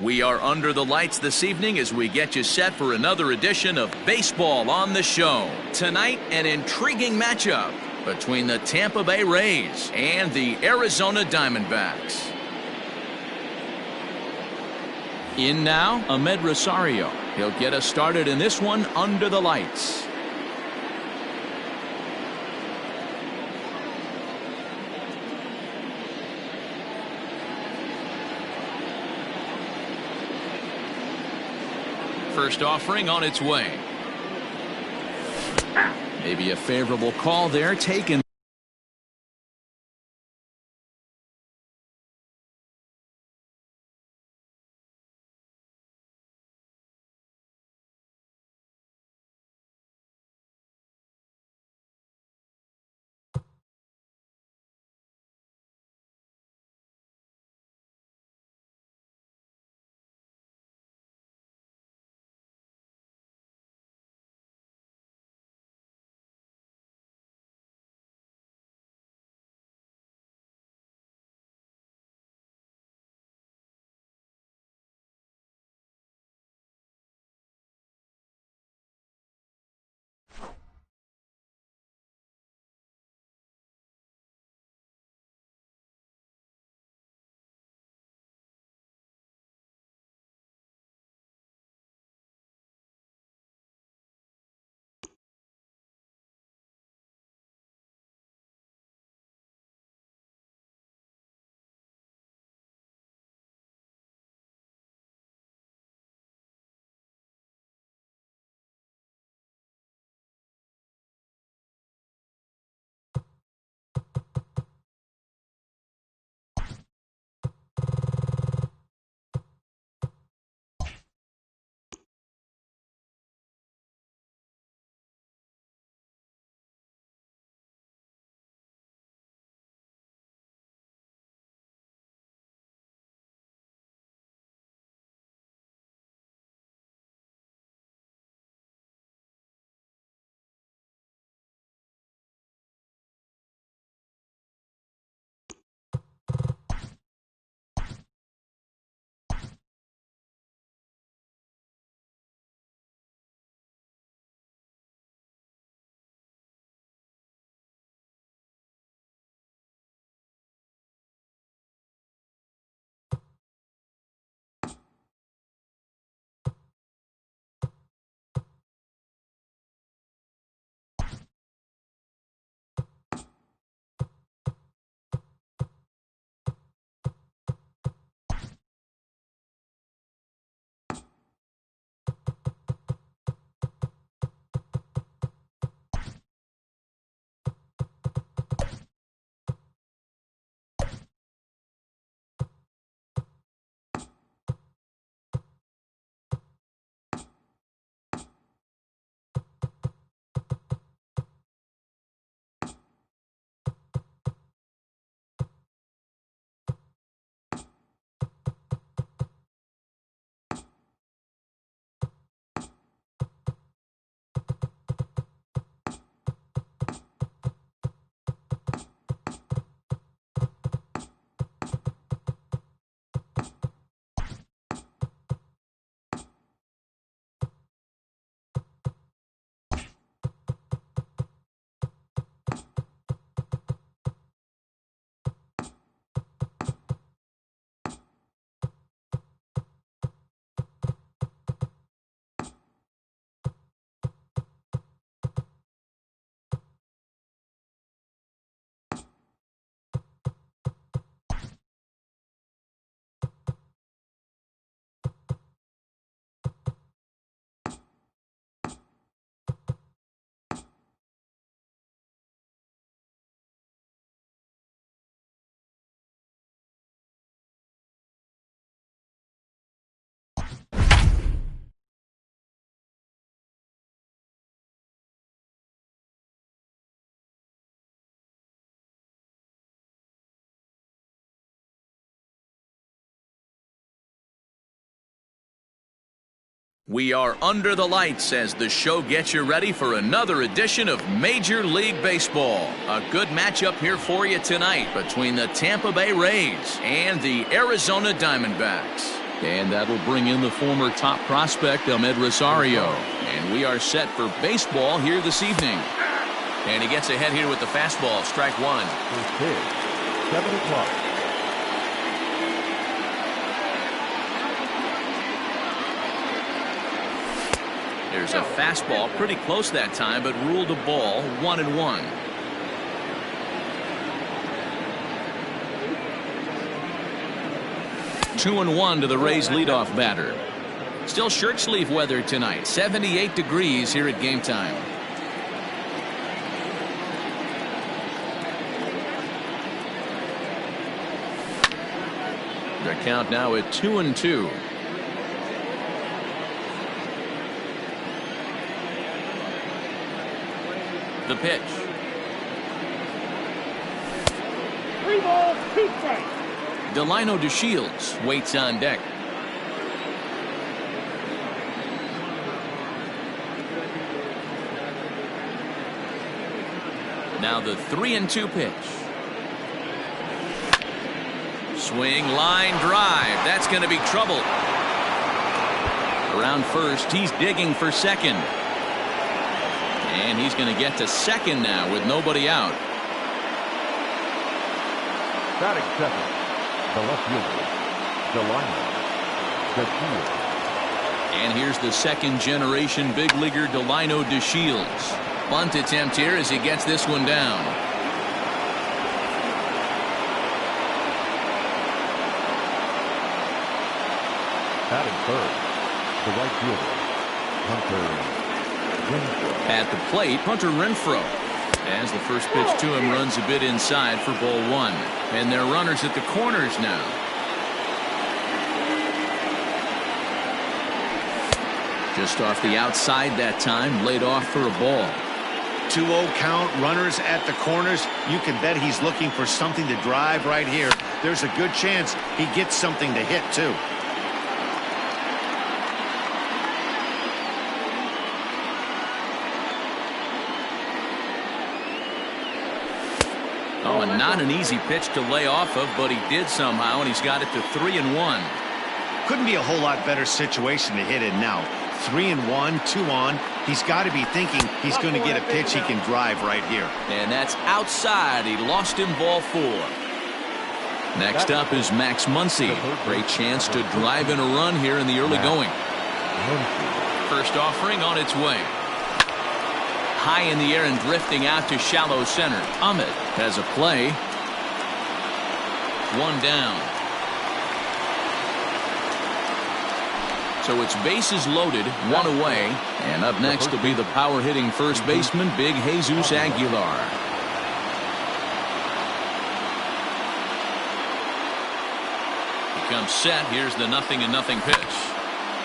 We are under the lights this evening as we get you set for another edition of Baseball on the Show. Tonight, an intriguing matchup between the Tampa Bay Rays and the Arizona Diamondbacks. In now, Ahmed Rosario. He'll get us started in this one under the lights. First offering on its way. Maybe a favorable call there taken. We are under the lights as the show gets you ready for another edition of Major League Baseball. A good matchup here for you tonight between the Tampa Bay Rays and the Arizona Diamondbacks. And that'll bring in the former top prospect, Ahmed Rosario. And we are set for baseball here this evening. And he gets ahead here with the fastball, strike one. First pitch, 7 o'clock. There's a fastball pretty close that time, but ruled a ball, 1-1. Two and one to the Rays leadoff batter. Still shirt sleeve weather tonight. 78 degrees here at game time. Their count now at 2-2. The pitch. 3 balls, 2 strikes. Delino DeShields waits on deck. Now the 3-2 pitch. Swing, line, drive. That's going to be trouble. Around first, he's digging for second. And he's going to get to second now with nobody out. Batting second, the left fielder, Delino DeShields. And here's the second generation big leaguer Delino DeShields. Bunt attempt here as he gets this one down. Batting third, the right fielder, Hunter Renfroe. At the plate, Hunter Renfroe. As the first pitch to him runs a bit inside for ball one. And they're runners at the corners now. Just off the outside that time, laid off for a ball. 2-0 count, runners at the corners. You can bet he's looking for something to drive right here. There's a good chance he gets something to hit too. Oh, and not an easy pitch to lay off of, but he did somehow, and he's got it to 3-1. Couldn't be a whole lot better situation to hit it now. 3-1, 2 on. He's got to be thinking he's going to get a pitch he can drive right here. And that's outside. He lost him ball 4. Next up is Max Muncy. Great chance to drive in a run here in the early going. First offering on its way. High in the air and drifting out to shallow center. Ahmed has a play. 1 down. So it's bases loaded, 1 away. And up next will be the power hitting first baseman, Big Jesus Aguilar. He comes set. Here's the 0-0 pitch.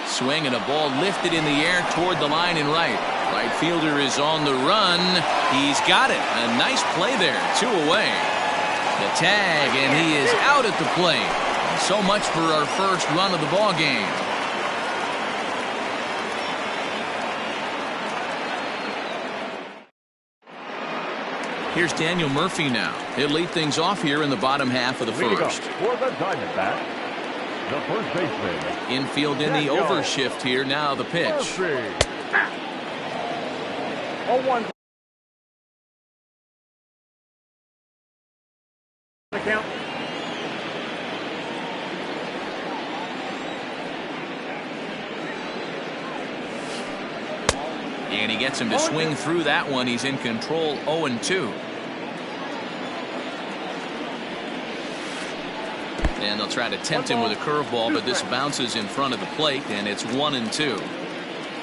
Swing and a ball lifted in the air toward the line and right. Right fielder is on the run. He's got it. A nice play there. 2 away. The tag, and he is out at the plate. And so much for our first run of the ball game. Here's Daniel Murphy now. He'll lead things off here in the bottom half of the first. For the Diamondbacks, the first baseman. Infield in the overshift here. Now the pitch. 0-1. The count. And he gets him to swing through that one. He's in control, 0-2. And they'll try to tempt him with a curveball, but this bounces in front of the plate, and it's 1-2.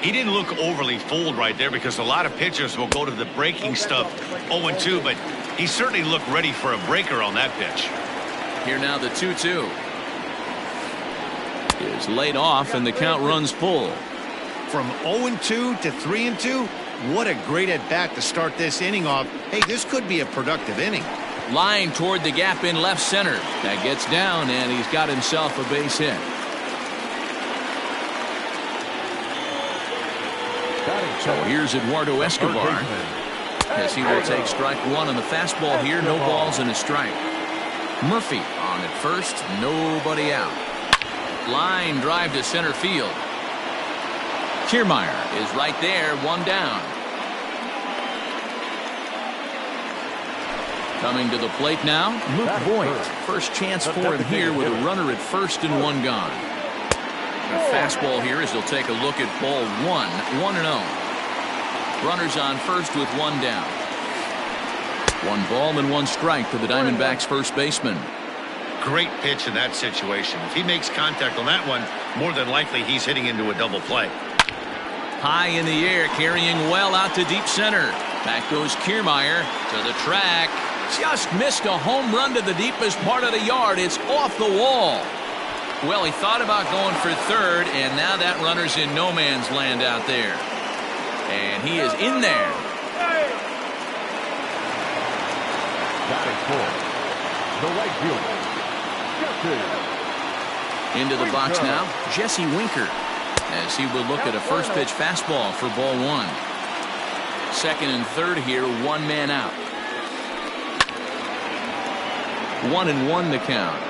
He didn't look overly fooled right there because a lot of pitchers will go to the breaking stuff 0-2, but he certainly looked ready for a breaker on that pitch. Here now the 2-2 is laid off, and the count runs full. From 0-2 to 3-2, what a great at-bat to start this inning off. Hey, this could be a productive inning. Line toward the gap in left center. That gets down, and he's got himself a base hit. So here's Eduardo Escobar, as he will take strike 1 on the fastball here. No balls and a strike. Murphy on at first, nobody out. Line drive to center field. Kiermaier is right there, one down. Coming to the plate now, Luke Voigt. First chance for him here with a runner at first and one gone. A fastball here as he'll take a look at ball one, 1-0. Runners on first with one down. One ball and one strike to the Diamondbacks first baseman. Great pitch in that situation. If he makes contact on that one, more than likely he's hitting into a double play. High in the air, carrying well out to deep center. Back goes Kiermaier to the track. Just missed a home run to the deepest part of the yard. It's off the wall. Well, he thought about going for third, and now that runner's in no man's land out there. And he is in there. Batting fourth, the right fielder, Jesse Into the box Winker. now, Jesse Winker, as he will look at a first pitch fastball for ball one. Second and third here, one man out. 1-1 to count.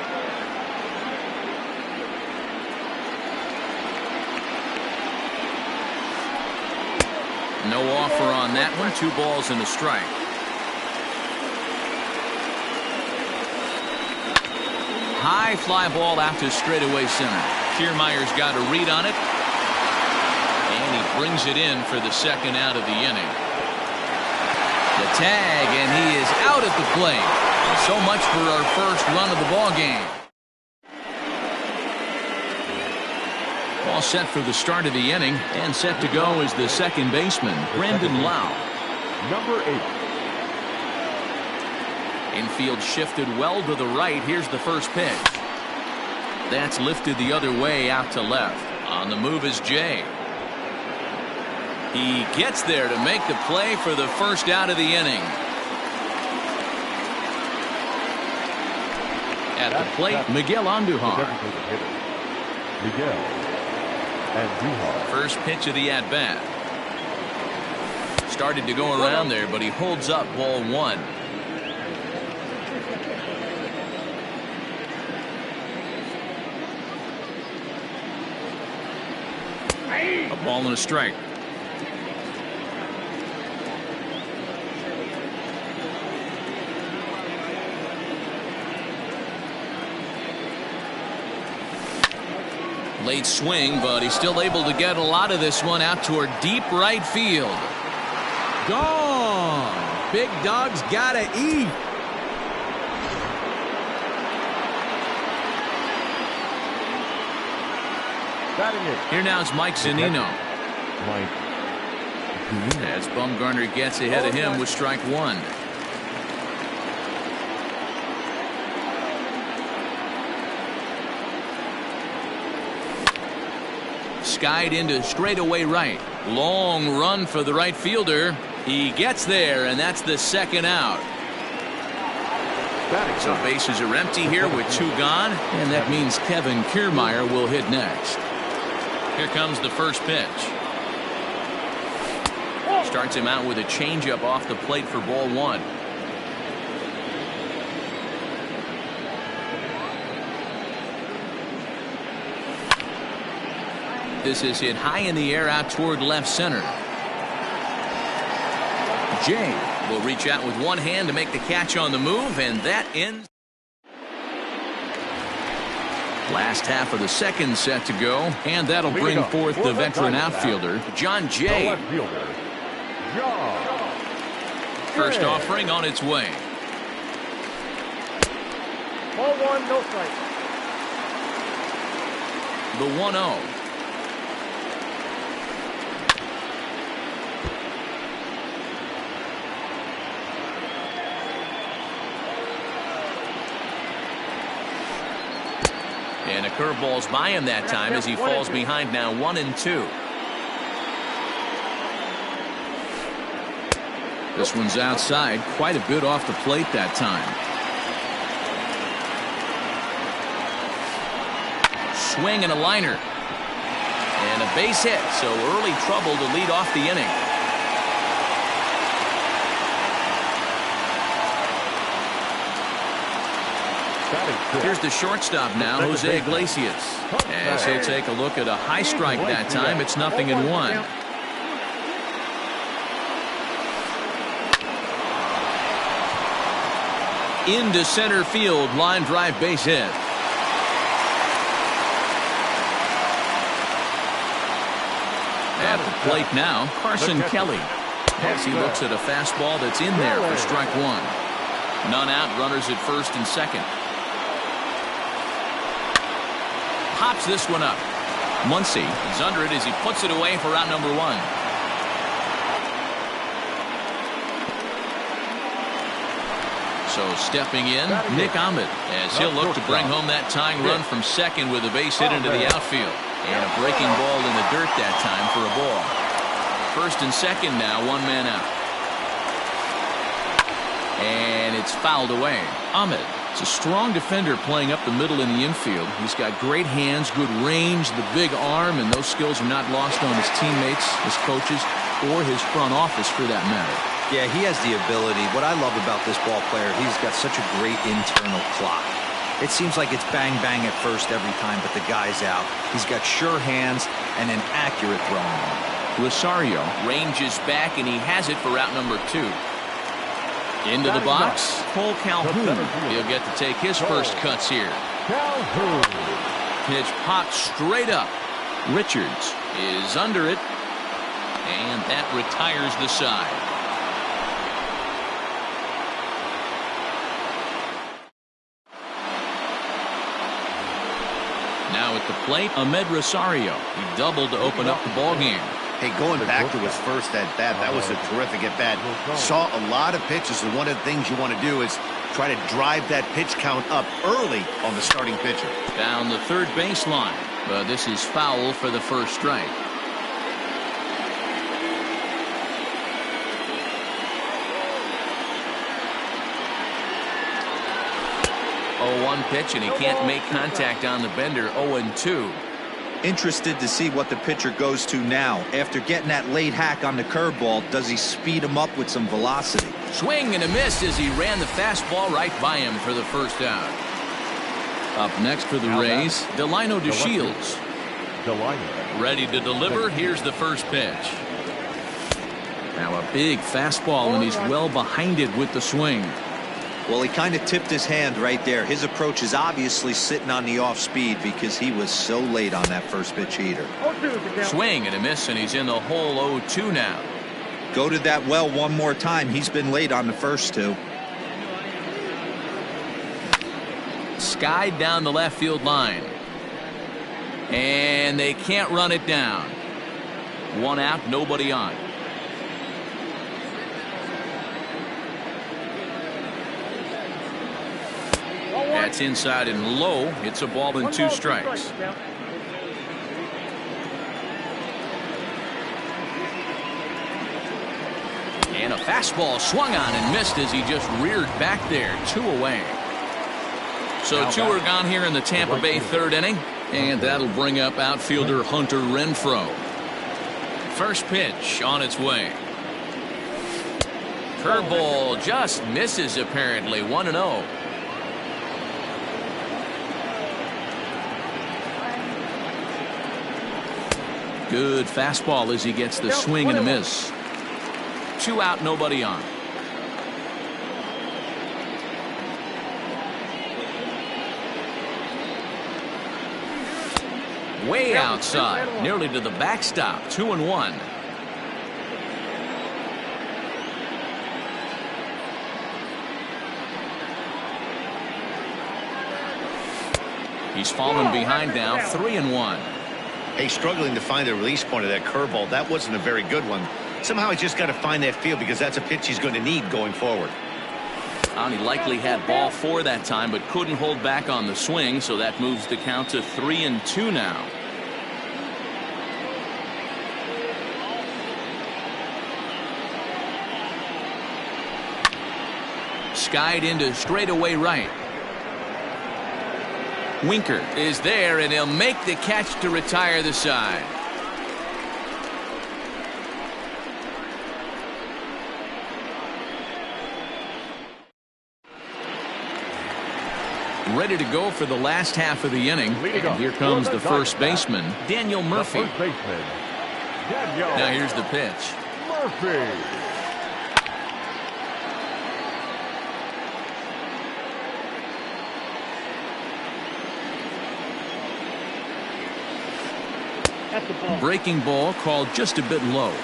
No offer on that one. 2 balls and a strike. High fly ball out to straightaway center. Kiermaier's got a read on it. And he brings it in for the second out of the inning. The tag, and he is out at the plate. So much for our first run of the ball game. All set for the start of the inning, and set to go is the second baseman, Brandon Lau. number 8. Infield shifted well to the right. Here's the first pitch. That's lifted the other way out to left. On the move is Jay. He gets there to make the play for the first out of the inning. At the plate, Miguel Andujar. Miguel Andujar. First pitch of the at-bat. Started to go around there, but he holds up ball one. A ball and a strike. Late swing, but he's still able to get a lot of this one out toward deep right field. Gone. Big dog's gotta eat. Batting it. Here now is Mike Zunino. Mike. As Bumgarner gets ahead of him with strike one. Skied into straightaway right. Long run for the right fielder. He gets there, and that's the second out. So bases are empty here with 2 gone, and that means Kevin Kiermaier will hit next. Here comes the first pitch. Starts him out with a changeup off the plate for ball one. This is hit high in the air out toward left center. Jay will reach out with one hand to make the catch on the move, and that ends. Last half of the second set to go, and that'll bring forth the veteran outfielder, John Jay. First offering on its way. Ball one, no strike. The 1-0. And a curveball's by him that time as he falls behind now 1-2. This one's outside, quite a bit off the plate that time. Swing and a liner. And a base hit, so early trouble to lead off the inning. Here's the shortstop now, Jose Iglesias. As he'll take a look at a high strike that time, it's 0-1. Into center field, line drive base hit. At the plate now, Carson Kelly. As he looks at a fastball that's in there for strike one. None out, runners at first and second. Pops this one up. Muncy is under it as he puts it away for out number one. So stepping in, Nick Ahmed, as he'll look to bring home that tying run from second with a base hit into the outfield. And a breaking ball in the dirt that time for a ball. First and second now, one man out. And it's fouled away. Ahmed is a strong defender playing up the middle in the infield. He's got great hands, good range, the big arm, and those skills are not lost on his teammates, his coaches, or his front office for that matter. Yeah, he has the ability. What I love about this ball player, he's got such a great internal clock. It seems like it's bang bang at first every time, but the guy's out. He's got sure hands and an accurate throwing arm. Rosario ranges back, and he has it for out number two. Into the box, Cole Calhoun. He'll get to take his first cuts here. Pitch popped straight up. Richards is under it, and that retires the side. Now at the plate, Ahmed Rosario. He doubled to open up the ballgame. Hey, going back to his first at bat, that was a terrific at bat. Saw a lot of pitches, and one of the things you want to do is try to drive that pitch count up early on the starting pitcher. Down the third baseline, but this is foul for the first strike. 0-1 pitch, and he can't make contact on the bender. 0-2. Interested to see what the pitcher goes to now. After getting that late hack on the curveball, does he speed him up with some velocity? Swing and a miss as he ran the fastball right by him for the first out. Up next for the Rays, Delino DeShields. Ready to deliver. Here's the first pitch. Now a big fastball, and he's well behind it with the swing. Well, he kind of tipped his hand right there. His approach is obviously sitting on the off speed because he was so late on that first pitch heater. Swing and a miss, and he's in the hole. 0-2 now. Go to that well one more time. He's been late on the first two. Skied down the left field line. And they can't run it down. One out, nobody on. That's inside and low. It's a ball and 2 strikes. And a fastball swung on and missed as he just reared back there. 2 away. So 2 are gone here in the Tampa Bay third inning. And that'll bring up outfielder Hunter Renfroe. First pitch on its way. Curveball just misses apparently. 1-0. Good fastball as he gets the swing and a miss. 2 out, nobody on. Way outside, nearly to the backstop. 2-1. He's fallen behind now. 3-1. Hey, struggling to find the release point of that curveball. That wasn't a very good one. Somehow he's just got to find that feel because that's a pitch he's going to need going forward. He likely had ball 4 that time, but couldn't hold back on the swing, so that moves the count to 3-2 now. Skied into straightaway right. Winker is there, and he'll make the catch to retire the side. ready to go for the last half of the inning. And here comes the first baseman, Daniel Murphy. Now here's the pitch. Murphy. Breaking ball called just a bit low.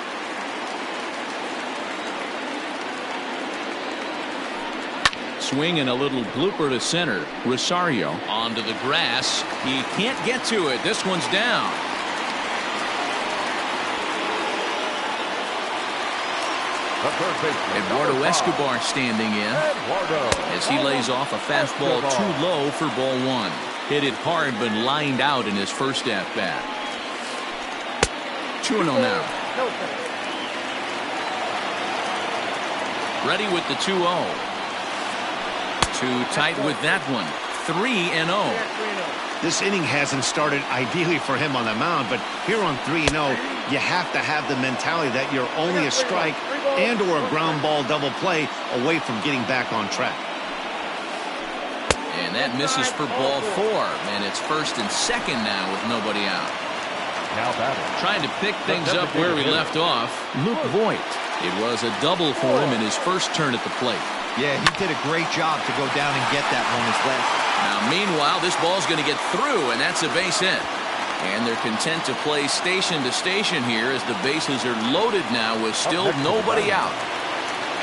Swing and a little blooper to center. Rosario onto the grass. He can't get to it. This one's down. Eduardo Escobar standing in as he lays off a fastball too low for ball one. Hit it hard but lined out in his first at-bat. 2-0 now. Ready with the 2-0. Too tight with that one. 3-0. This inning hasn't started ideally for him on the mound, but here on 3-0, you have to have the mentality that you're only a strike and or a ground ball double play away from getting back on track. And that misses for ball four, and it's first and second now with nobody out. Now batting. Trying to pick things up where we left off, Luke Voigt. It was a double for him in his first turn at the plate. Yeah, he did a great job to go down and get that one as well. Now, meanwhile, this ball's going to get through, and that's a base hit. And they're content to play station to station here as the bases are loaded now with still nobody out.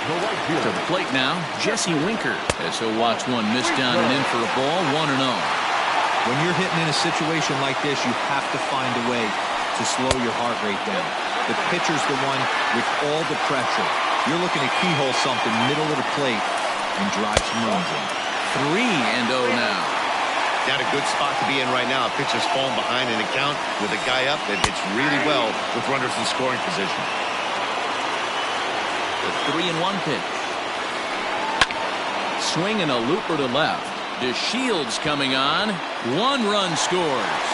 To the plate now, Jesse Winker, as he'll watch one miss down and in for a ball, 1-0. When you're hitting in a situation like this, you have to find a way to slow your heart rate down. The pitcher's the one with all the pressure. You're looking to keyhole something middle of the plate and drive some runs in. 3-0 now. Not a good spot to be in right now. A pitcher's falling behind in a count with a guy up that hits really well with runners in scoring position. The 3-1 pitch. Swing and a looper to left. DeShields coming on. 1 run scores.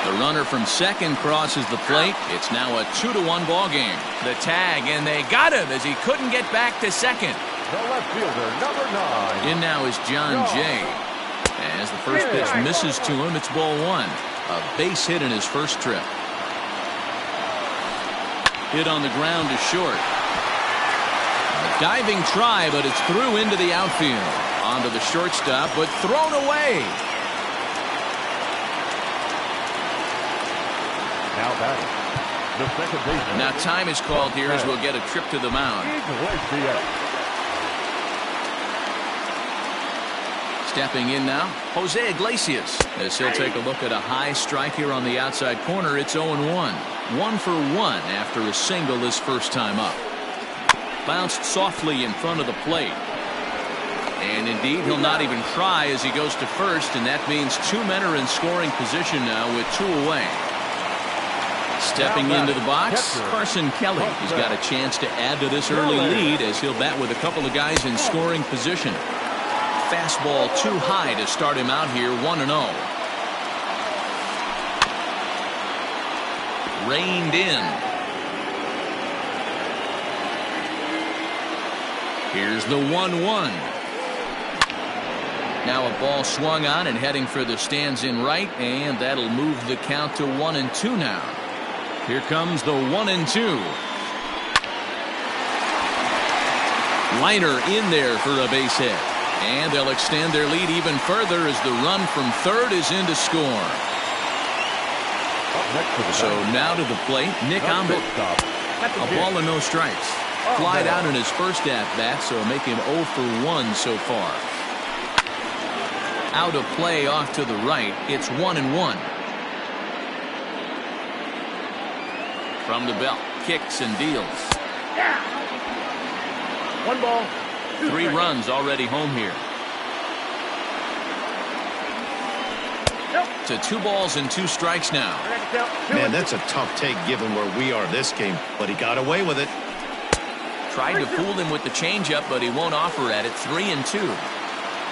The runner from second crosses the plate. It's now a 2-1 ball game. The tag, and they got him as he couldn't get back to second. The left fielder, number 9. In now is John Jay. As the first pitch misses to him, it's ball one. A base hit in his first trip. Hit on the ground to short. A diving try, but it's through into the outfield. Onto the shortstop, but thrown away. Now batting. The second baseman. Now time is called here as we'll get a trip to the mound. Stepping in now, Jose Iglesias, as he'll take a look at a high strike here on the outside corner. It's 0-1. 1 for 1 after a single his first time up. Bounced softly in front of the plate. And indeed, he'll not even try as he goes to first, and that means 2 men are in scoring position now with 2 away. Stepping into the box, Carson Kelly. He's got a chance to add to this early lead as he'll bat with a couple of guys in scoring position. Fastball too high to start him out here, 1-0. Reined in. Here's the 1-1. Now a ball swung on and heading for the stands in right, and that'll move the count to 1-2 now. Here comes the 1-2. Liner in there for a base hit. And they'll extend their lead even further as the run from third is in to score. So now to the plate, Nick Ambit. A ball and no strikes. Flied out in his first at-bat, so make him 0 for 1 so far. Out of play off to the right. It's 1-1. From the belt, kicks and deals. 1 ball. 3 runs already home here. To 2 balls and 2 strikes now. Man, that's a tough take given where we are this game, but he got away with it. Tried to fool him with the changeup, but he won't offer at it. 3-2.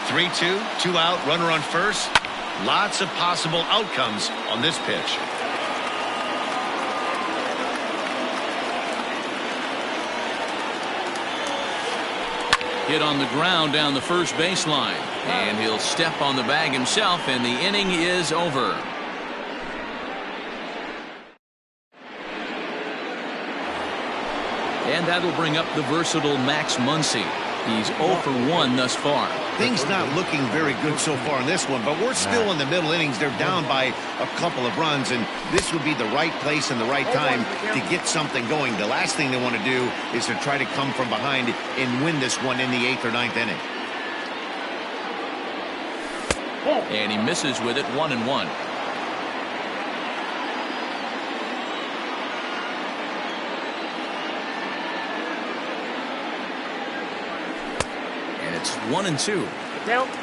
3-2, 2 out, runner on first. Lots of possible outcomes on this pitch. Hit on the ground down the first baseline. And he'll step on the bag himself, and the inning is over. And that'll bring up the versatile Max Muncy. He's 0 for 1 thus far. Things not looking very good so far in this one, but we're still in the middle innings. They're down by a couple of runs, and this would be the right place and the right time to get something going. The last thing they want to do is to try to come from behind and win this one in the 8th or 9th inning. And he misses with it, 1-1. And it's 1-2.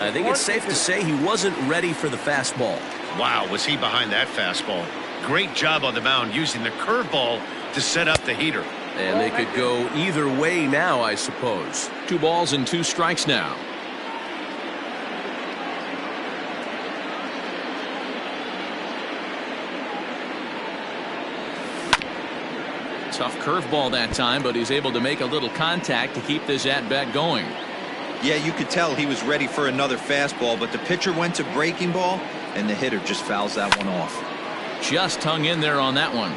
I think it's safe to say he wasn't ready for the fastball. Wow, was he behind that fastball. Great job on the mound using the curveball to set up the heater. And they could go either way now, I suppose. 2 balls and 2 strikes now. Tough curveball that time, but he's able to make a little contact to keep this at-bat going. Yeah, you could tell he was ready for another fastball, but the pitcher went to breaking ball, and the hitter just fouls that one off. Just hung in there on that one.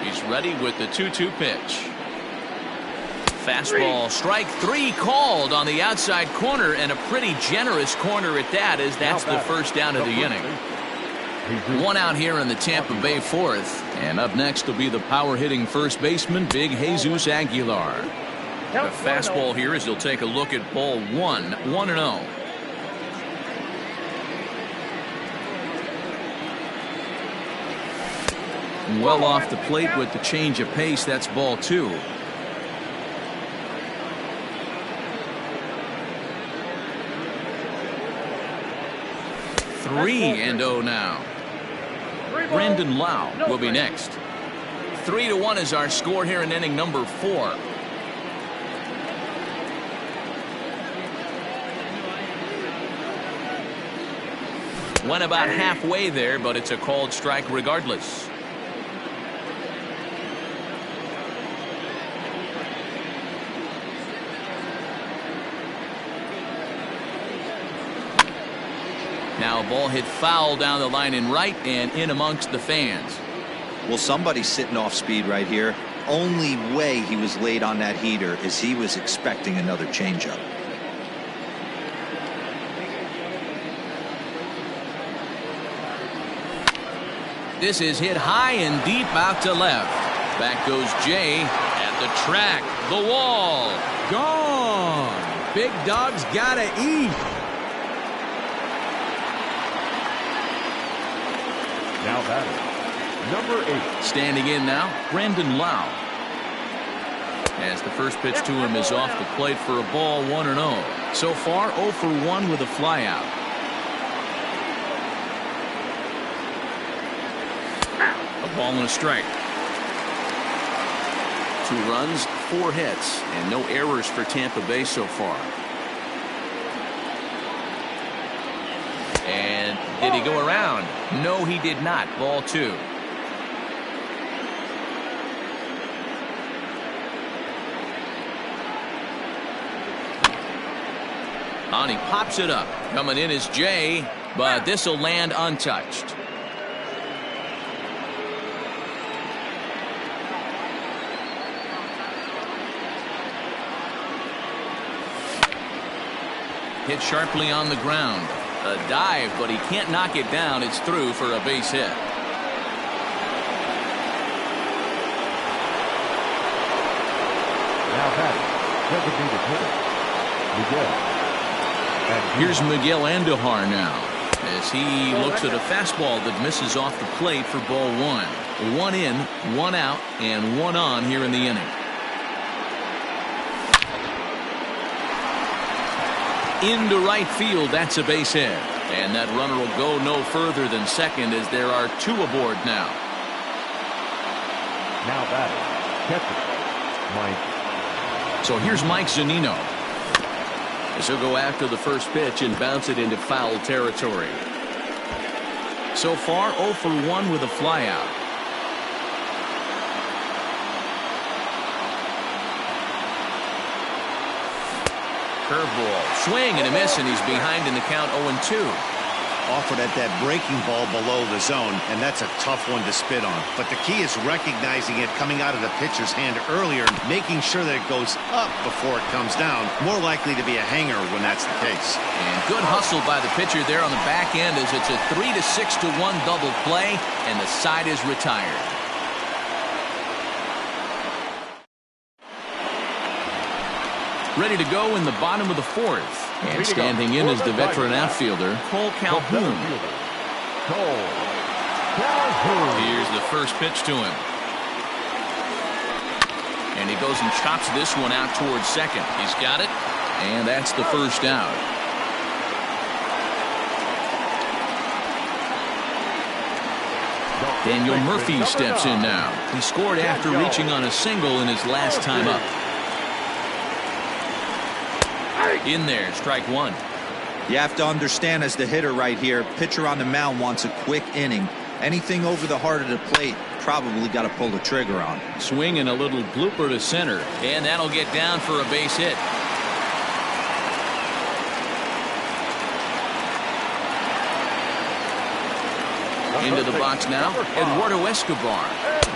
He's ready with the 2-2 pitch. Fastball, strike 3 called on the outside corner, and a pretty generous corner at that, as that's the first down of the inning. 1 out here in the Tampa Bay 4th, and up next will be the power-hitting first baseman, Big Jesus Aguilar. The fastball here as he'll take a look at ball 1, 1-0. Well off the plate with the change of pace. That's ball 2. Three and 0 now. Brandon Lau will be next. 3-1 is our score here in inning number 4. Went about halfway there, but it's a called strike regardless. Now a ball hit foul down the line in right and in amongst the fans. Well, somebody's sitting off speed right here. Only way he was late on that heater is he was expecting another changeup. This is hit high and deep out to left. Back goes Jay at the track. The wall. Gone. Big dog's gotta eat. Now batting, number 8. Standing in now, Brandon Lau. As the first pitch to him is off the plate for a ball, 1-0. So far, 0 for 1 with a flyout. A ball and a strike. 2 runs, 4 hits, and no errors for Tampa Bay so far. And did he go around? No, he did not. Ball 2. On, he pops it up. Coming in is Jay, but this will land untouched. Hit sharply on the ground. A dive, but he can't knock it down. It's through for a base hit. Now batting, designated hitter, Miguel. Here's Miguel Andujar now, as he looks at a fastball that misses off the plate for ball 1. 1 in, 1 out, and 1 on here in the inning. Into right field, that's a base hit. And that runner will go no further than second, as there are 2 aboard now. Now batting, catcher, Mike. So here's Mike Zunino, as he'll go after the first pitch and bounce it into foul territory. So far, 0 for 1 with a flyout. Curveball, swing and a miss, and he's behind in the count 0-2. Offered at that breaking ball below the zone, and that's a tough one to spit on. But the key is recognizing it coming out of the pitcher's hand earlier, making sure that it goes up before it comes down. More likely to be a hanger when that's the case. And good hustle by the pitcher there on the back end as it's a 3-6-1 double play, and the side is retired. Ready to go in the bottom of the fourth. And standing in is the veteran outfielder, Cole Calhoun. Here's the first pitch to him. And he goes and chops this one out towards second. He's got it. And that's the first out. Daniel Murphy steps in now. He scored after reaching on a single in his last time up. In there, strike one. You have to understand, as the hitter right here, pitcher on the mound wants a quick inning. Anything over the heart of the plate, probably got to pull the trigger on. Swing and a little blooper to center, and that'll get down for a base hit. Into the box now, Eduardo Escobar.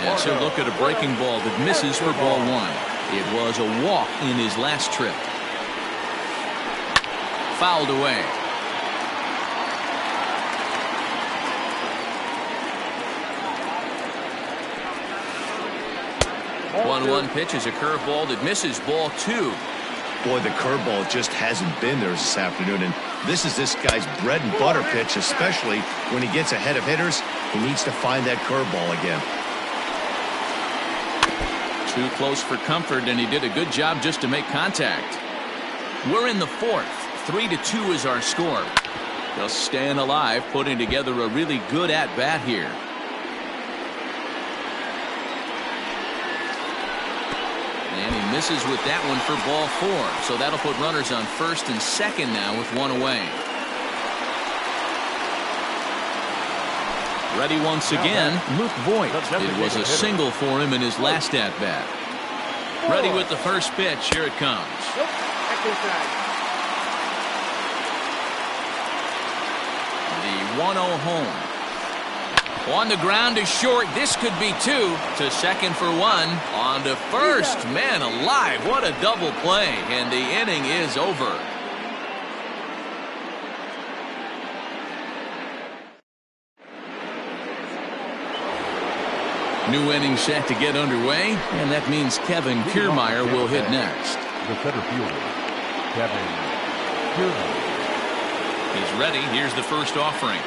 As he'll look at a breaking ball that misses for ball one. It was a walk in his last trip. Fouled away. One pitch is a curveball that misses ball two. Boy, the curveball just hasn't been there this afternoon, and this is this guy's bread and butter pitch, especially when he gets ahead of hitters. He needs to find that curveball again. Too close for comfort, and he did a good job just to make contact. We're in the fourth. 3-2 is our score. Just staying alive, putting together a really good at-bat here. And he misses with that one for ball four. So that'll put runners on first and second now with one away. Ready once again, Luke Voigt. It was a single for him in his last at-bat. Ready with the first pitch. Here it comes. The 1-0 home. On the ground is short. This could be two. To second for one. On to first. Man alive, what a double play. And the inning is over. New inning set to get underway. And that means Kevin Kiermaier will hit next. The center fielder, Kevin Kiermaier. He's ready. Here's the first offering.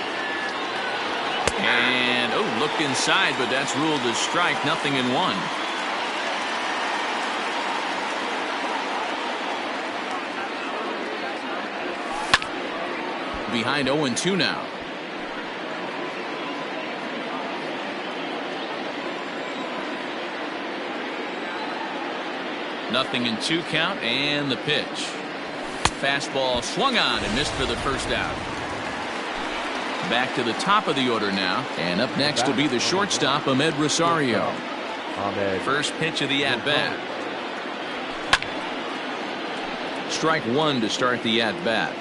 And, oh, looked inside, but that's ruled as strike. Nothing in one. Behind 0-2 now. Nothing in two count, and the pitch. Fastball swung on and missed for the first out. Back to the top of the order now, and up next will be the shortstop, Ahmed Rosario. First pitch of the at-bat. Strike one to start the at-bat.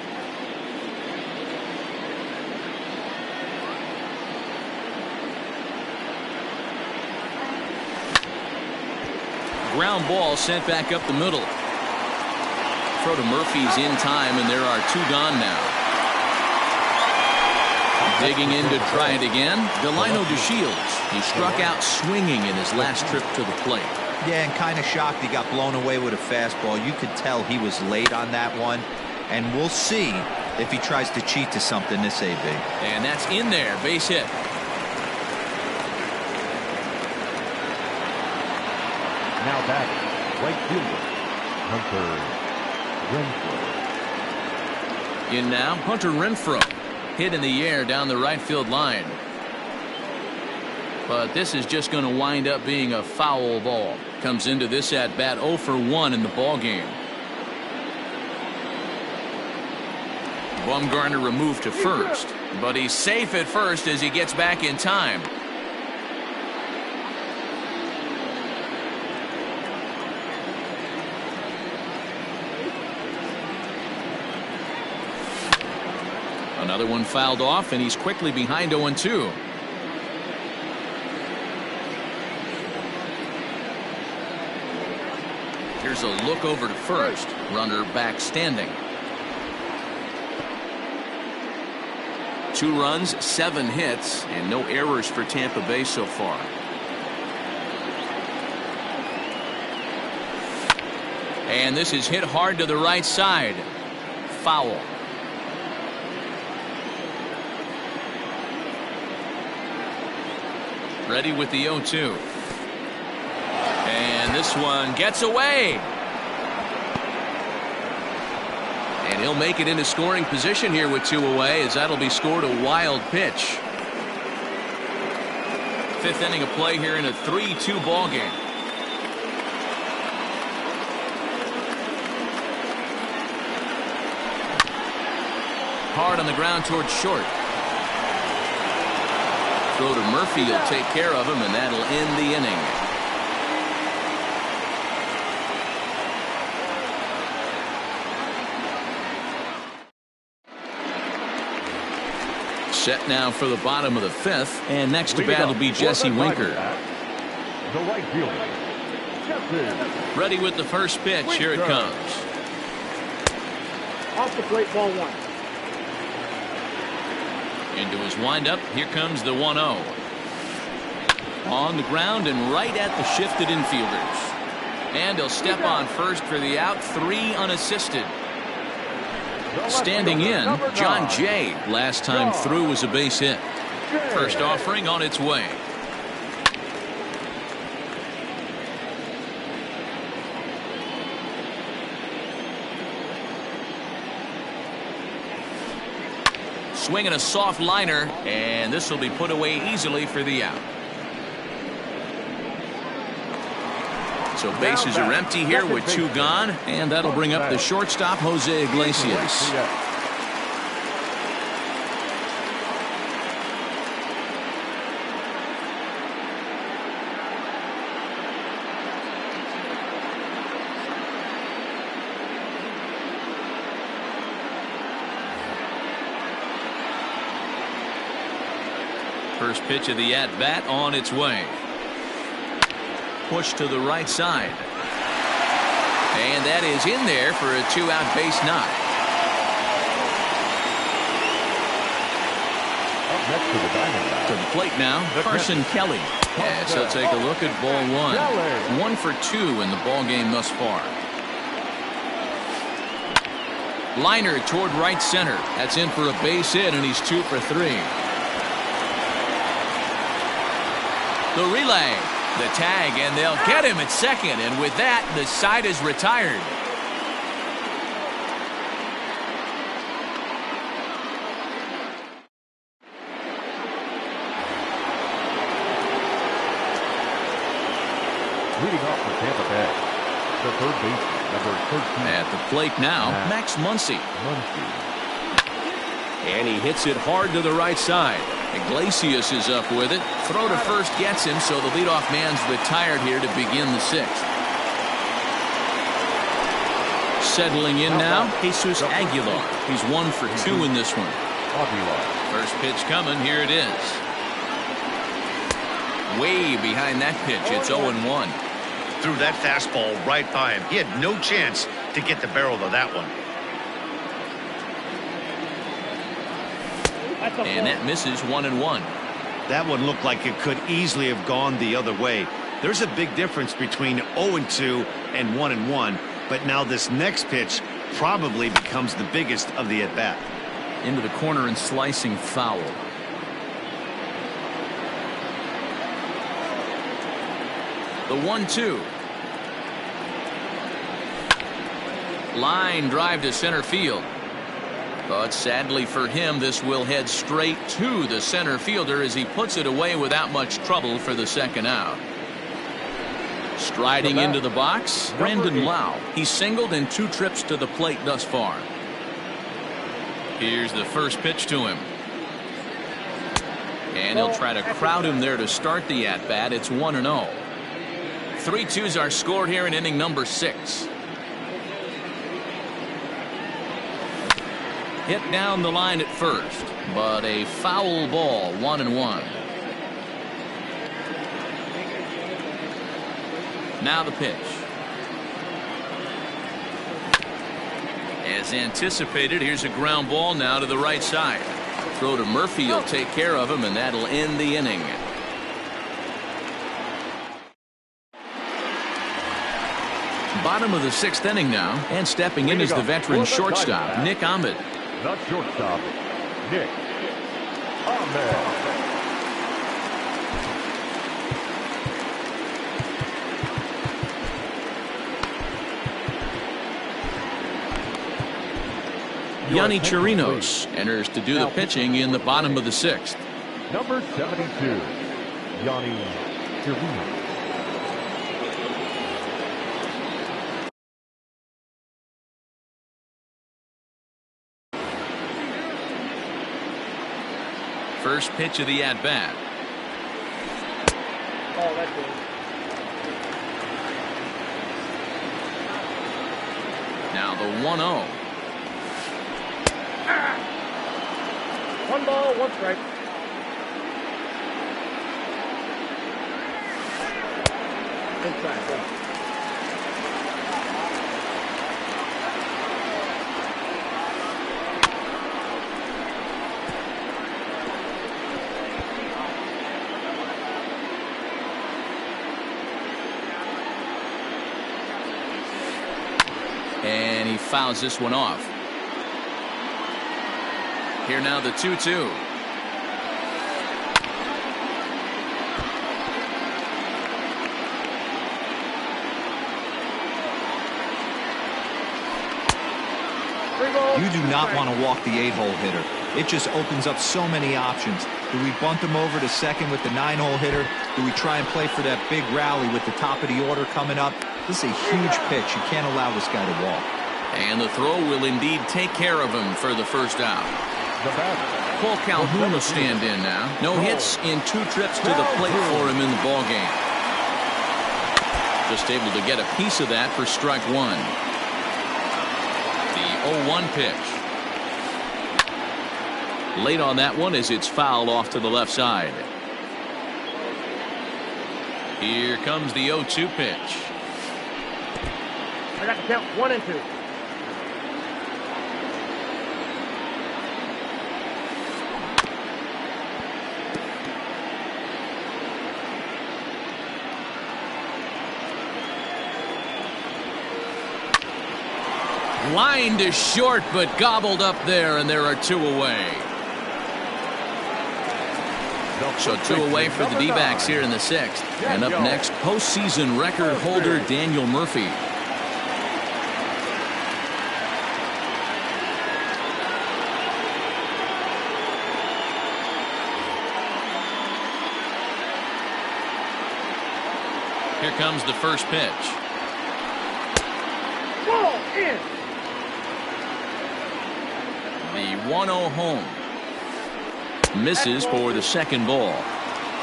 Ground ball sent back up the middle. Throw to Murphy's in time, and there are two gone now. Digging in to try it again, Delino DeShields. He struck out swinging in his last trip to the plate. Yeah, and kind of shocked he got blown away with a fastball. You could tell he was late on that one, and we'll see if he tries to cheat to something this AB. And that's in there, base hit. Now batting, right fielder, Hunter Renfroe. In now, Hunter Renfroe. Hit in the air down the right field line. But this is just going to wind up being a foul ball. Comes into this at bat 0 for 1 in the ball game. Bumgarner removed to first, but he's safe at first as he gets back in time. Another one fouled off, and he's quickly behind 0-2. Here's a look over to first. Runner back standing. 2 runs, 7 hits, and no errors for Tampa Bay so far. And this is hit hard to the right side. Foul. Ready with the 0-2. And this one gets away. And he'll make it into scoring position here with 2 away, as that'll be scored a wild pitch. 5th inning of play here in a 3-2 ball game. Hard on the ground towards short. Throw to Murphy, he'll take care of him, and that'll end the inning. Set now for the bottom of the 5th, and next to bat will be Jesse Winker. The right fielder, Jesse. Ready with the first pitch. Here it comes. Off the plate, ball 1. Into his windup. Here comes the 1-0. On the ground and right at the shifted infielders. And he'll step on first for the out. 3 unassisted. Standing in, John Jay. Last time through was a base hit. First offering on its way. Swinging a soft liner, and this will be put away easily for the out. So bases are empty here with 2 gone, and that'll bring up the shortstop, Jose Iglesias. First pitch of the at-bat on its way. Push to the right side. And that is in there for a 2-out base knock. Up next to the Diamondbacks. To the plate now, Carson Kelly. Yes, he'll take a look at ball 1. 1 for 2 in the ball game thus far. Liner toward right center. That's in for a base hit, and he's 2 for 3. The relay, the tag, and they'll get him at second. And with that, the side is retired. Leading off for Tampa Bay, the third baseman, number 13. At the plate now, Max Muncy. And he hits it hard to the right side. Iglesias is up with it. Throw to first gets him, so the leadoff man's retired here to begin the 6th. Settling in now, Jesus Aguilar. He's 1 for 2 in this one. First pitch coming. Here it is. Way behind that pitch. It's 0-1. Threw that fastball right by him. He had no chance to get the barrel of that one. And that misses 1-1. That one looked like it could easily have gone the other way. There's a big difference between 0-2 and 1-1, but now this next pitch probably becomes the biggest of the at-bat. Into the corner and slicing foul. The 1-2. Line drive to center field. But sadly for him, this will head straight to the center fielder as he puts it away without much trouble for the 2nd out. Striding into the box, Brandon Lau. He's singled in 2 trips to the plate thus far. Here's the first pitch to him. And he'll try to crowd him there to start the at-bat. It's 1-0. 3-2s are scored here in inning number 6. Hit down the line at first, but a foul ball, 1-1. Now the pitch. As anticipated, here's a ground ball now to the right side. Throw to Murphy will take care of him, and that'll end the inning. Bottom of the 6th inning now, and stepping in is the veteran shortstop, Nick Ahmed. The shortstop, Nick Ahmed. Yonny Chirinos enters to do the pitching in the bottom of the 6th. Number 72, Yonny Chirinos. First pitch of the at-bat. Oh, that's good. Now the 1-0. 1 ball, 1 strike. Inside, go. And he fouls this one off. Here now the 2-2. You do not want to walk the 8-hole hitter. It just opens up so many options. Do we bunt him over to second with the 9-hole hitter? Do we try and play for that big rally with the top of the order coming up? This is a huge pitch. You can't allow this guy to walk. And the throw will indeed take care of him for the first out. Cole Calhoun will stand in now. No hits in 2 trips to the plate for him in the ballgame. Just able to get a piece of that for strike 1. The 0-1 pitch. Late on that one as it's fouled off to the left side. Here comes the 0-2 pitch. I got to count 1 and 2. Line to short, but gobbled up there, and there are 2 away. So 2 away for the D-backs here in the 6th. And up next, postseason record holder Daniel Murphy. Here comes the first pitch. Ball in. The 1-0 home. Misses for the second ball.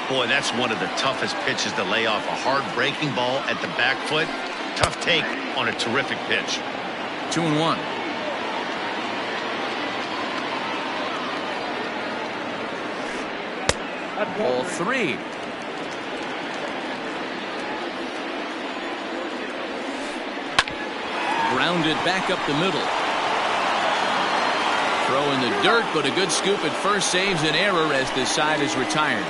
Boy, that's one of the toughest pitches to lay off. A hard breaking ball at the back foot. Tough take on a terrific pitch. 2-1. Ball 3. Grounded back up the middle. Throw in the dirt, but a good scoop at first saves an error as this side is retired.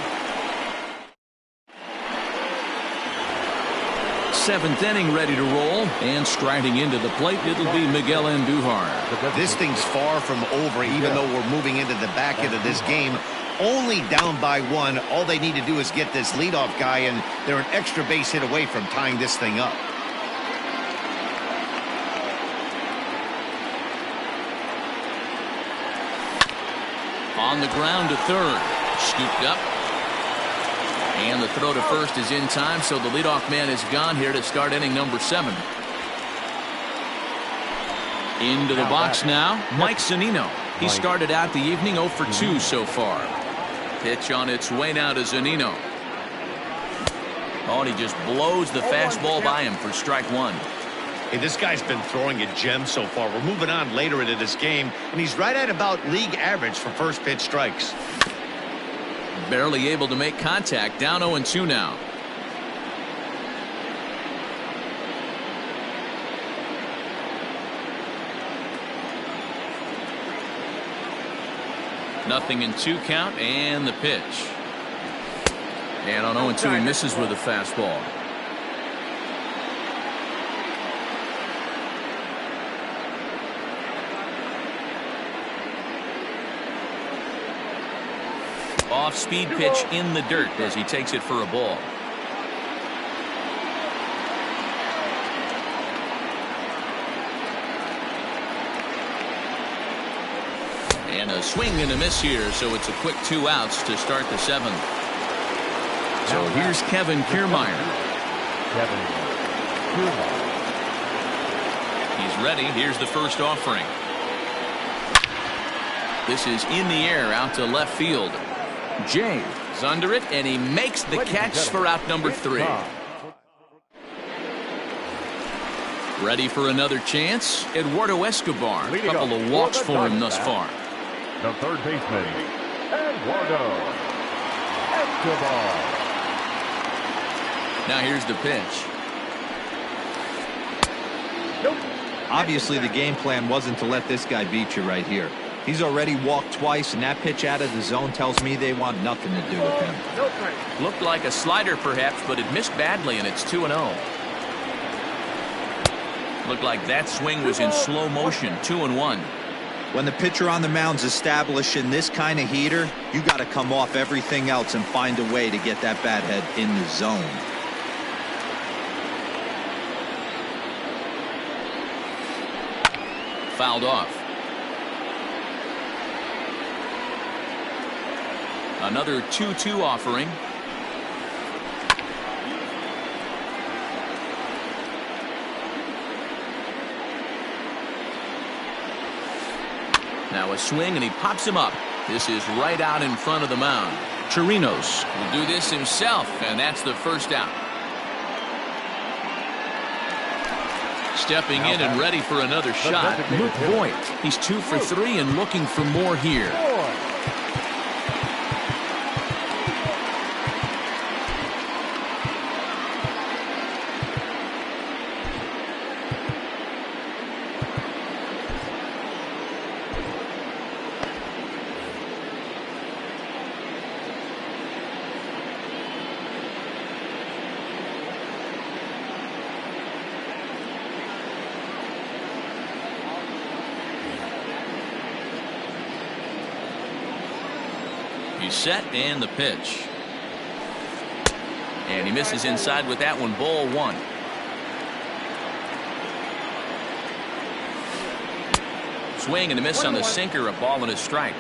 7th inning ready to roll, and striding into the plate, it'll be Miguel Andujar. This thing's far from over, even though we're moving into the back end of this game. Only down by 1. All they need to do is get this leadoff guy, and they're an extra base hit away from tying this thing up. On the ground to third. Scooped up. And the throw to first is in time, so the leadoff man is gone here to start inning number 7. Into the box now, Mike Zunino. He started out the evening 0 for 2 so far. Pitch on its way now to Zunino. Oh, and he just blows the fastball by him for strike 1. Hey, this guy's been throwing a gem so far. We're moving on later into this game, and he's right at about league average for first pitch strikes. Barely able to make contact. Down 0-2 now. Nothing in 2 count, and the pitch. And on 0-2 he misses with a fastball. Off-speed pitch in the dirt as he takes it for a ball. And a swing and a miss here, so it's a quick 2 outs to start the 7th. So here's Kevin Kiermaier. He's ready. Here's the first offering. This is in the air out to left field. Jay is under it, and he makes the catch for out number 3. Ready for another chance? Eduardo Escobar. A couple of walks for him thus far. The third baseman, Eduardo Escobar. Now here's the pitch. Obviously, the game plan wasn't to let this guy beat you right here. He's already walked twice, and that pitch out of the zone tells me they want nothing to do with him. Looked like a slider perhaps, but it missed badly, and it's 2-0. Looked like that swing was in slow motion. 2-1. When the pitcher on the mound's establishing this kind of heater, you got to come off everything else and find a way to get that bat head in the zone. Fouled off. Another 2-2 offering. Now a swing, and he pops him up. This is right out in front of the mound. Chirinos will do this himself, and that's the first out. Stepping in and ready for another shot, Luke Voigt. He's 2 for 3 and looking for more here. He's set, and the pitch. And he misses inside with that one. Ball 1. Swing and a miss on the sinker. A ball and a strike.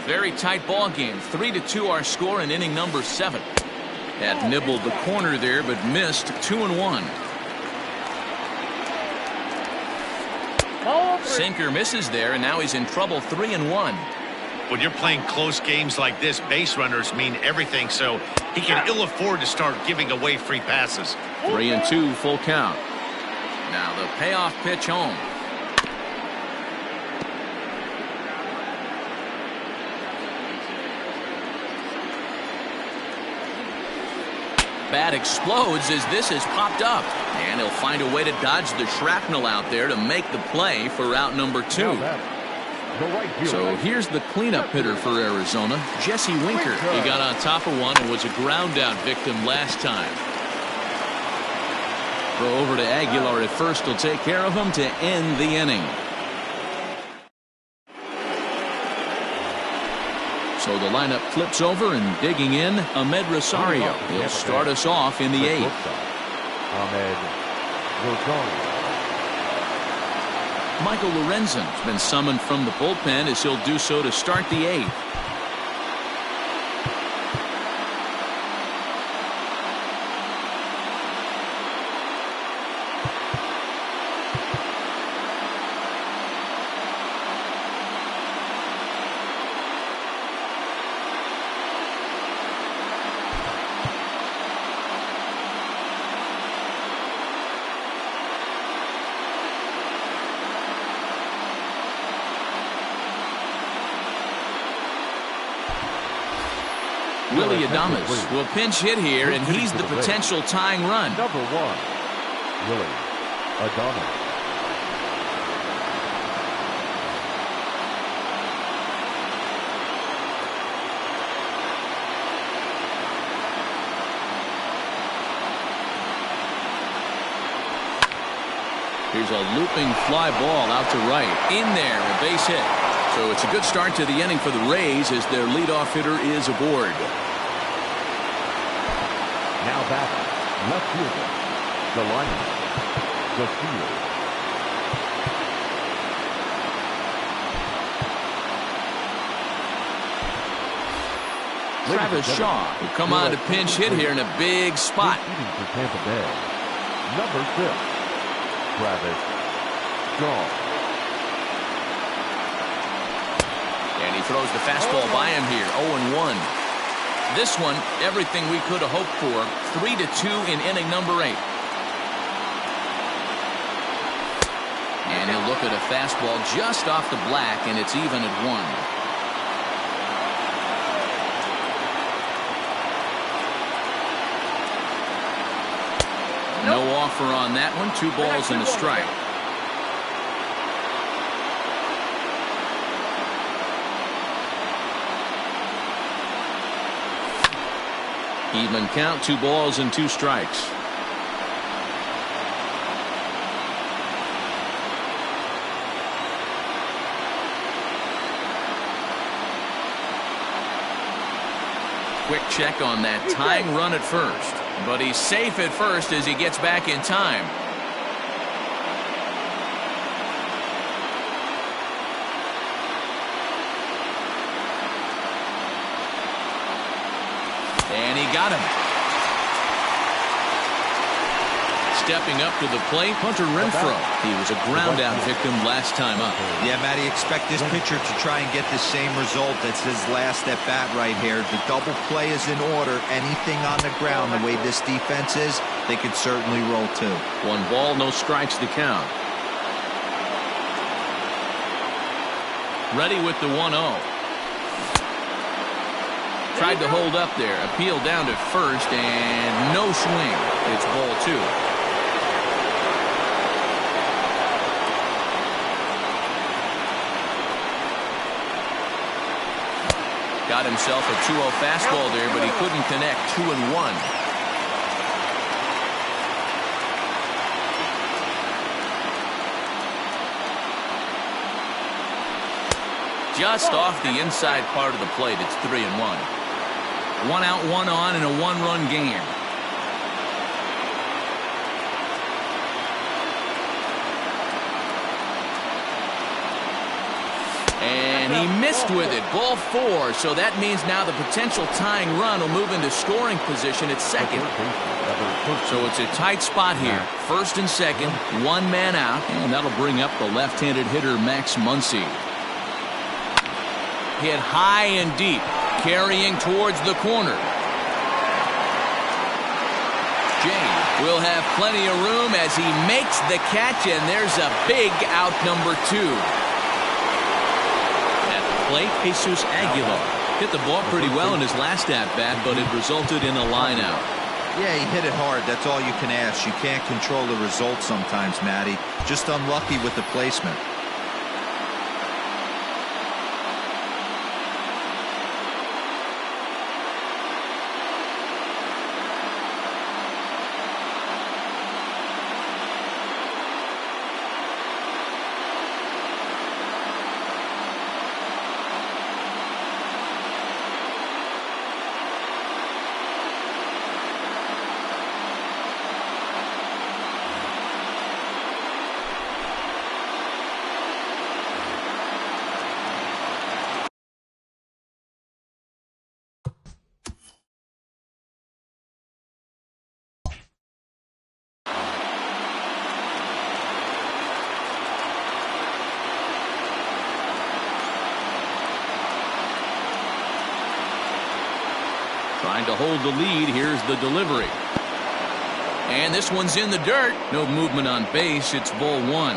Very tight ball game. 3-2 our score in inning number 7. Had nibbled the corner there, but missed. 2-1. Sinker misses there, and now he's in trouble. 3-1. When you're playing close games like this, base runners mean everything, so he can ill afford to start giving away free passes. 3-2, full count. Now the payoff pitch home. Bat explodes as this has popped up, and he'll find a way to dodge the shrapnel out there to make the play for out number 2. So here's the cleanup hitter for Arizona, Jesse Winker. He got on top of one and was a ground out victim last time. Throw over to Aguilar at first. Will take care of him to end the inning. So the lineup flips over, and digging in, Ahmed Rosario. He'll start us off in the 8th. Ahmed Rosario. Michael Lorenzen's been summoned from the bullpen as he'll do so to start the 8th. Willie Adames will pinch hit here, and he's the potential tying run. Number 1, Willie Adames. Here's a looping fly ball out to right. In there, a base hit. So it's a good start to the inning for the Rays as their leadoff hitter is aboard. Now batting, left fielder, the lineup, the field. Travis Shaw will come on to pinch hit here in a big spot. For Tampa Bay, number 6, Travis Shaw. And he throws the fastball by him here, 0-1. This one, everything we could have hoped for, 3-2 in inning number 8. And he'll look at a fastball just off the black, and it's even at 1. No offer on that one. 2 balls and a strike. Even count, 2 balls and 2 strikes. Quick check on that tying run at first. But he's safe at first as he gets back in time. And he got him. Stepping up to the plate, Hunter Renfroe. He was a ground-out victim last time up. Yeah, Matty, expect this pitcher to try and get the same result. That's his last at-bat right here. The double play is in order. Anything on the ground, the way this defense is, they could certainly roll too. 1 ball, no strikes to count. Ready with the 1-0. Tried to hold up there. Appeal down to first, and no swing. It's ball 2. Got himself a 2-0 fastball there, but he couldn't connect. 2-1. Just off the inside part of the plate. It's 3-1. 1 out, 1 on, and a 1-run game. And he missed with it. Ball 4. So that means now the potential tying run will move into scoring position at second. So it's a tight spot here. First and second, 1 man out. And that'll bring up the left-handed hitter, Max Muncy. Hit high and deep, carrying towards the corner. Jay will have plenty of room as he makes the catch, and there's a big out number 2. At the plate, Jesus Aguilar hit the ball pretty well in his last at-bat, but it resulted in a line out. Yeah, he hit it hard. That's all you can ask. You can't control the result sometimes, Matty. Just unlucky with the placement. Trying to hold the lead. Here's the delivery. And this one's in the dirt. No movement on base. It's ball 1.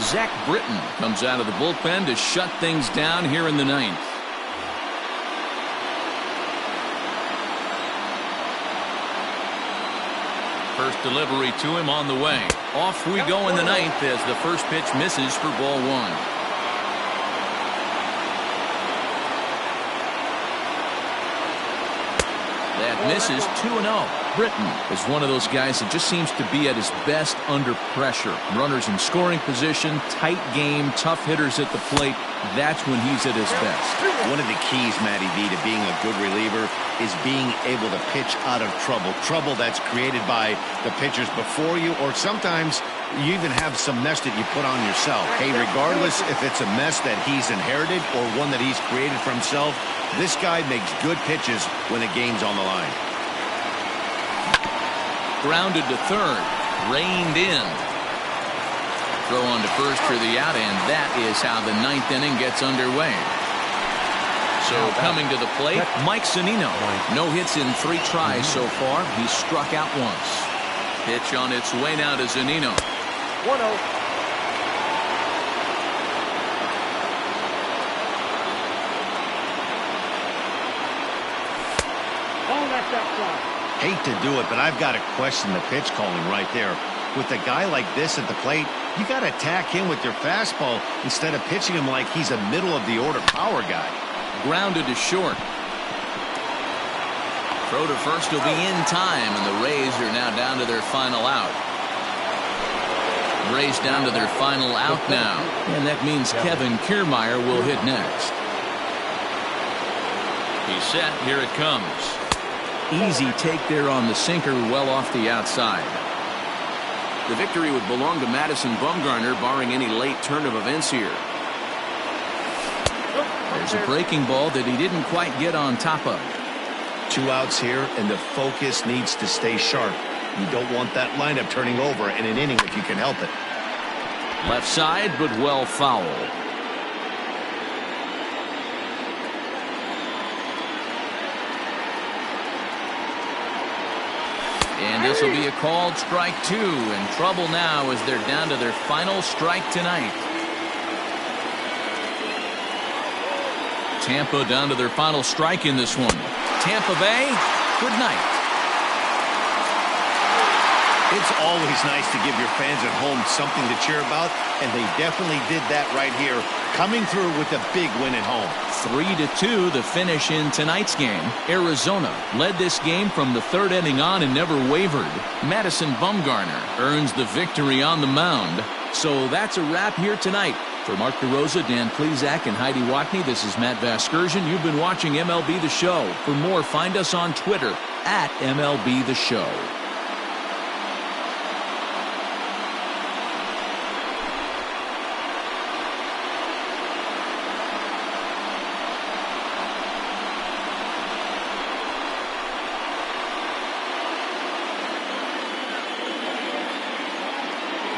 Zach Britton comes out of the bullpen to shut things down here in the ninth. First delivery to him on the way. Off we go in the ninth as the first pitch misses for ball one. That misses 2-0. Britton is one of those guys that just seems to be at his best under pressure. Runners in scoring position, tight game, tough hitters at the plate. That's when he's at his best. One of the keys, Matty V, to being a good reliever is being able to pitch out of trouble. Trouble that's created by the pitchers before you, or sometimes you even have some mess that you put on yourself. Hey, regardless if it's a mess that he's inherited or one that he's created for himself, this guy makes good pitches when the game's on the line. Grounded to third. Reined in. Throw on to first for the out, and that is how the ninth inning gets underway. So coming to the plate, Mike Zunino. No hits in 3 tries so far. He's struck out once. Pitch on its way now to Zunino. 1-0. Hate to do it, but I've got to question the pitch calling right there. With a guy like this at the plate, you got to attack him with your fastball instead of pitching him like he's a middle-of-the-order power guy. Grounded to short. Throw to first will be in time, and the Rays are now down to their final out. Rays down to their final out now, and that means Kevin Kiermaier will hit next. He's set. Here it comes. Easy take there on the sinker, well off the outside. The victory would belong to Madison Bumgarner, barring any late turn of events here. There's a breaking ball that he didn't quite get on top of. 2 outs here, and the focus needs to stay sharp. You don't want that lineup turning over in an inning if you can help it. Left side, but well fouled. And this will be a called strike 2. In trouble now as they're down to their final strike tonight. Tampa down to their final strike in this one. Tampa Bay, good night. It's always nice to give your fans at home something to cheer about, and they definitely did that right here, coming through with a big win at home. 3-2 the finish in tonight's game. Arizona led this game from the 3rd inning on and never wavered. Madison Bumgarner earns the victory on the mound. So that's a wrap here tonight. For Mark DeRosa, Dan Plesac, and Heidi Watney, this is Matt Vasgersian. You've been watching MLB The Show. For more, find us on Twitter at MLB The Show.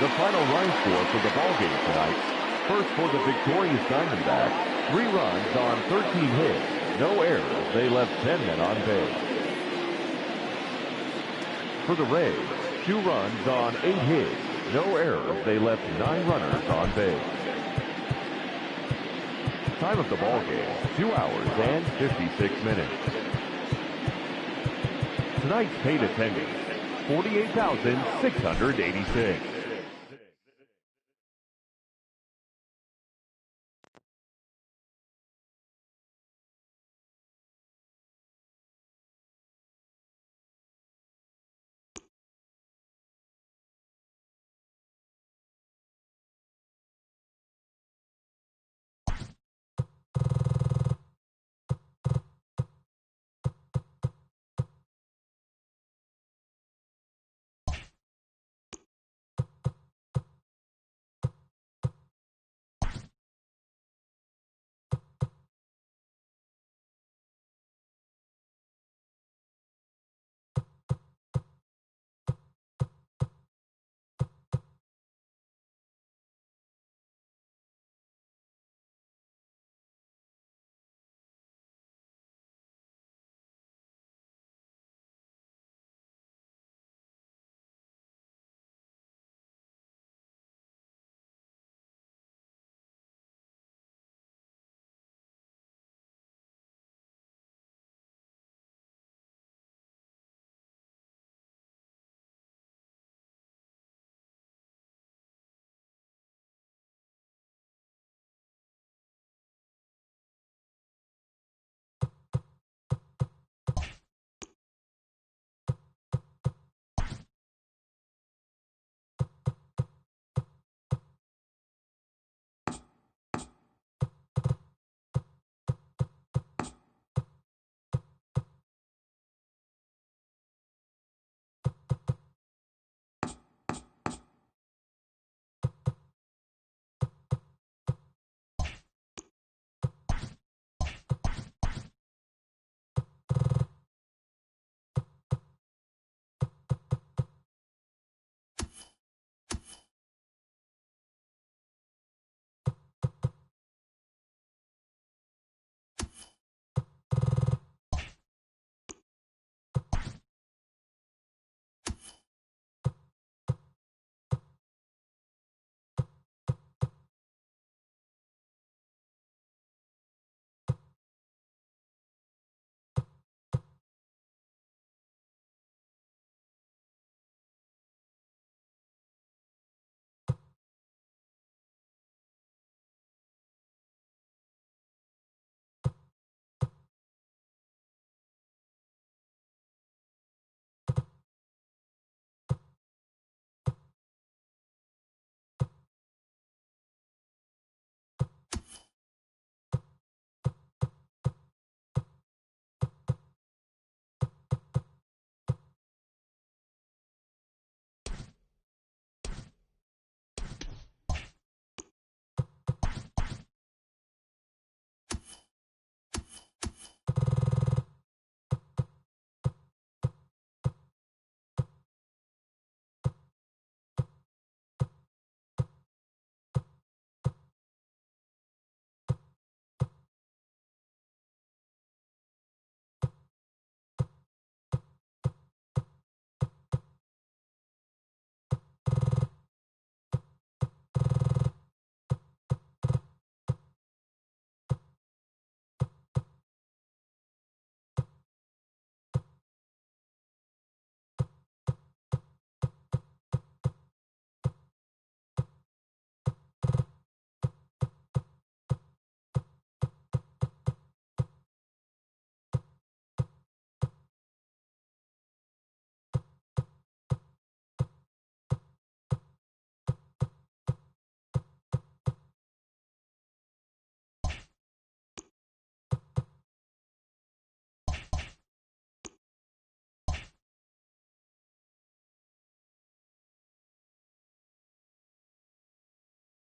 The final run score for the ballgame tonight. First for the victorious Diamondbacks, 3 runs on 13 hits, no errors. They left 10 men on base. For the Rays, 2 runs on 8 hits, no errors. They left 9 runners on base. Time of the ballgame, 2 hours and 56 minutes. Tonight's paid attendance, 48,686.